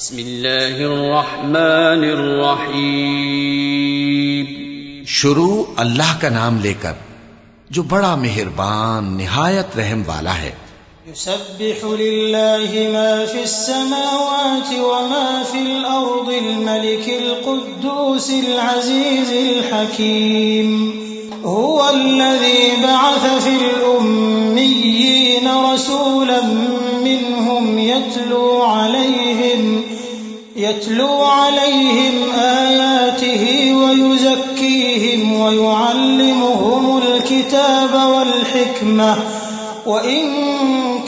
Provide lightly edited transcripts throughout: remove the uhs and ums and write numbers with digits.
بسم اللہ الرحمن الرحیم. شروع اللہ کا نام لے کر جو بڑا مہربان نہایت رحم والا ہے. يسبح لله ما في السماوات وما في الأرض الملك القدوس العزيز الحكيم هو الذي بعث في الأميين رسولا منهم يتلو عليهم آياته ويزكيهم ويعلمهم الكتاب والحكمة وإن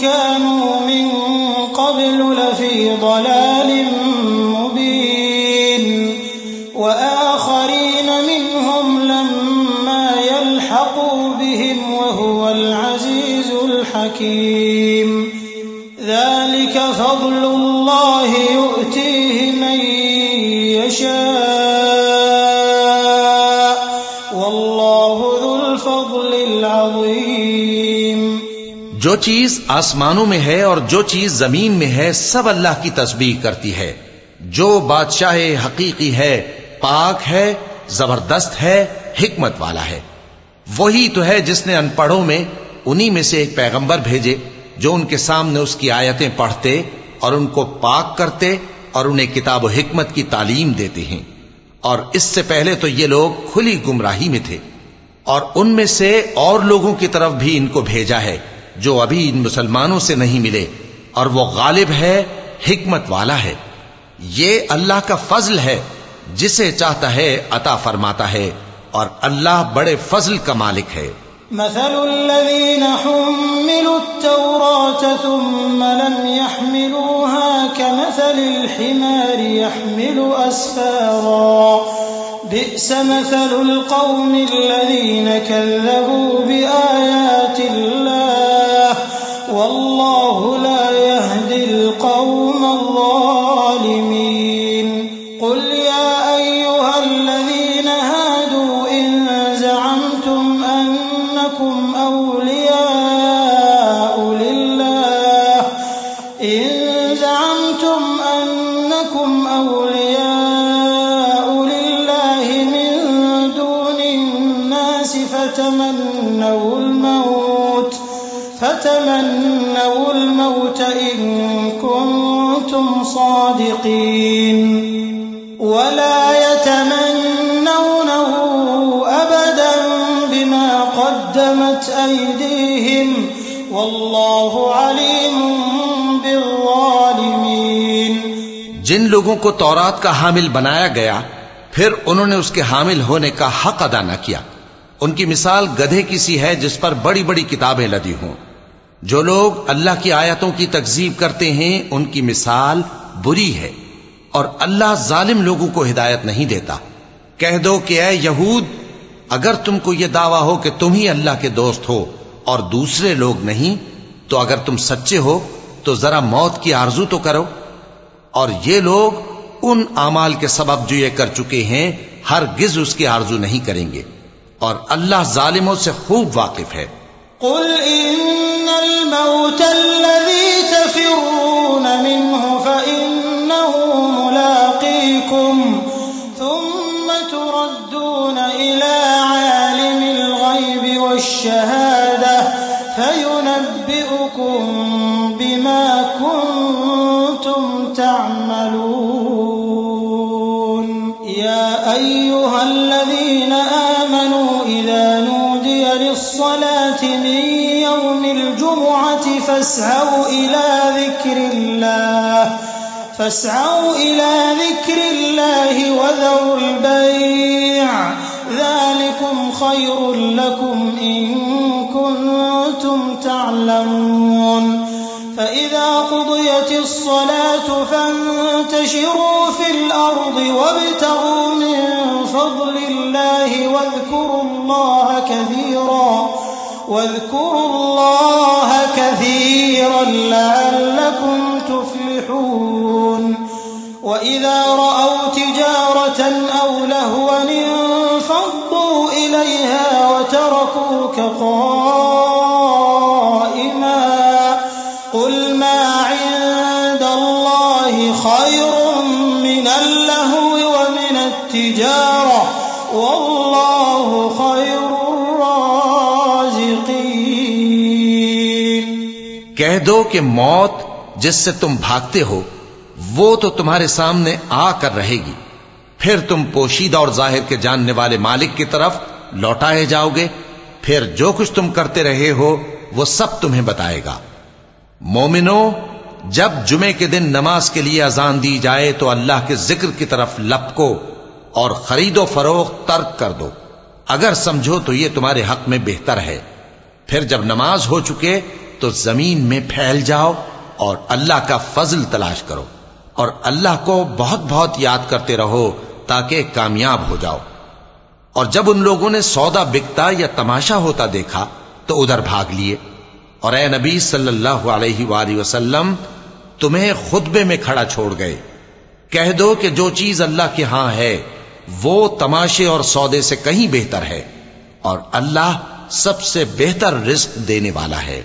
كانوا من قبل لفي ضلال مبين وآخرين منهم لما يلحقوا بهم وهو العزيز الحكيم. ذلك فضل الله يؤتيه من يشاء والله ذو الفضل العظيم. جو چیز آسمانوں میں ہے اور جو چیز زمین میں ہے سب اللہ کی تسبیح کرتی ہے. جو بادشاہ حقیقی ہے، پاک ہے، زبردست ہے، حکمت والا ہے. وہی تو ہے جس نے ان پڑھوں میں انہی میں سے ایک پیغمبر بھیجے جو ان کے سامنے اس کی آیتیں پڑھتے اور ان کو پاک کرتے اور انہیں کتاب و حکمت کی تعلیم دیتے ہیں. اور اس سے پہلے تو یہ لوگ کھلی گمراہی میں تھے، اور ان میں سے اور لوگوں کی طرف بھی ان کو بھیجا ہے جو ابھی ان مسلمانوں سے نہیں ملے، اور وہ غالب ہے، حکمت والا ہے. یہ اللہ کا فضل ہے، جسے چاہتا ہے عطا فرماتا ہے، اور اللہ بڑے فضل کا مالک ہے. مثل الذين حملوا التوراة ثم لم يحملوها كمثل الحمار يحمل أسفارا بئس مثل القوم الذين كذبوا بآيات الله والله لا يهدي القوم الظالمين. قل يا أيها الذين هادوا إن زعمتم أنكم أولياء لله من دون الناس فتمنوا الموت إن كنتم صادقين ولا يتمنونه أبدا بما قدمت أيديهم والله عليم بالظالمين. جن لوگوں کو تورات کا حامل بنایا گیا پھر انہوں نے اس کے حامل ہونے کا حق ادا نہ کیا، ان کی مثال گدھے کی سی ہے جس پر بڑی بڑی کتابیں لدی ہوں. جو لوگ اللہ کی آیتوں کی تکذیب کرتے ہیں ان کی مثال بری ہے، اور اللہ ظالم لوگوں کو ہدایت نہیں دیتا. کہہ دو کہ اے یہود، اگر تم کو یہ دعویٰ ہو کہ تم ہی اللہ کے دوست ہو اور دوسرے لوگ نہیں، تو اگر تم سچے ہو تو ذرا موت کی آرزو تو کرو. اور یہ لوگ ان اعمال کے سبب جو یہ کر چکے ہیں ہرگز اس کی آرزو نہیں کریں گے، اور اللہ ظالموں سے خوب واقف ہے. قل إن الموت الذي تفرون منه فإنه ملاقيكم ثم تردون إلى عالم الغيب والشهادة فينبئكم بما كنتم تعملون. يا أيها الذين آمنوا إذا نودي للصلاة من يوم الجمعة فاسعوا إلى ذكر الله وذروا البيع ذلكم خير لكم إن كنتم تعلمون. فإذا قضيت الصلاة فانتشروا في الأرض وابتغوا من فضل الله واذكروا الله كثيرا لعلكم تفلحون. وإذا رأوا تجارة أو لهوا انفضوا إليها وتركوك قائما قل ما عند الله خير من اللهو ومن التجارة والله خير الرازقين۔ کہہ دو کہ موت جس سے تم بھاگتے ہو وہ تو تمہارے سامنے آ کر رہے گی، پھر تم پوشیدہ اور ظاہر کے جاننے والے مالک کی طرف لوٹائے جاؤ گے، پھر جو کچھ تم کرتے رہے ہو وہ سب تمہیں بتائے گا۔ مومنو، جب جمعے کے دن نماز کے لیے اذان دی جائے تو اللہ کے ذکر کی طرف لپکو اور خرید و فروخت ترک کر دو، اگر سمجھو تو یہ تمہارے حق میں بہتر ہے۔ پھر جب نماز ہو چکے تو زمین میں پھیل جاؤ اور اللہ کا فضل تلاش کرو، اور اللہ کو بہت بہت یاد کرتے رہو تاکہ کامیاب ہو جاؤ۔ اور جب ان لوگوں نے سودا بکتا یا تماشا ہوتا دیکھا تو ادھر بھاگ لیے، اور اے نبی صلی اللہ علیہ وآلہ وسلم تمہیں خطبے میں کھڑا چھوڑ گئے۔ کہہ دو کہ جو چیز اللہ کے ہاں ہے وہ تماشے اور سودے سے کہیں بہتر ہے، اور اللہ سب سے بہتر رزق دینے والا ہے۔